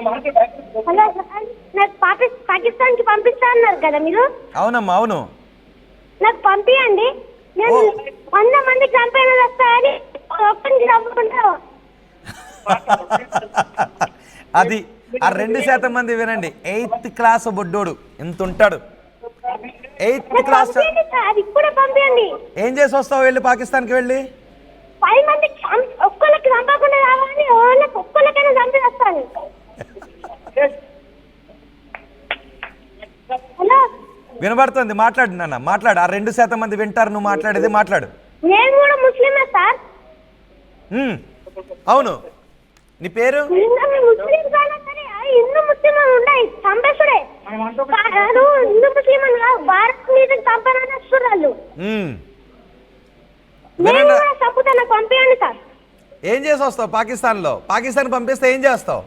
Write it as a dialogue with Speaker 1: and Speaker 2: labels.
Speaker 1: Hello sir, నాకు పాకిస్తాన్కి పంపిస్తా అన్నారు కదా మీరు.
Speaker 2: అవునమ్మా, అవును.
Speaker 1: నాకు పంపియండి, నేను 100 మంది చంపైన వస్తాయని ఒక్కరికి చంపుకుంటా.
Speaker 2: అది ఆ 2% మంది వినండి. 8th క్లాస్ బొడ్డోడు ఎంత ఉంటాడు? 8th class.
Speaker 1: ఇప్పుడే పంపించండి.
Speaker 2: ఏం చేసి వస్తావు వెళ్ళి పాకిస్తాన్కి వెళ్ళి?
Speaker 1: 10 మంది ఒక్కరికి చంపకుండా రావాలని ఒక్కరికైనా చంపి వస్తాను. హలో,
Speaker 2: వినబడుతుంది, మాట్లాడు నాన్న, మాట్లాడు. ఆ 2% మంది వింటారు నువ్వు మాట్లాడేది, మాట్లాడు.
Speaker 1: నేను కూడా ముస్లిమే సార్.
Speaker 2: అవును, నీ పేరు?
Speaker 1: హిందూ ముస్లిం ఉన్నాయి, చంపేసుడే. హిందూ ముస్లిం భారత్ మీద చంపనని వస్తున్నారు. నేను చంపుతాను, పంపించండి సార్.
Speaker 2: ఏం చేసి వస్తావు పాకిస్తాన్లో? పాకిస్తాన్ పంపిస్తే ఏం చేస్తావు?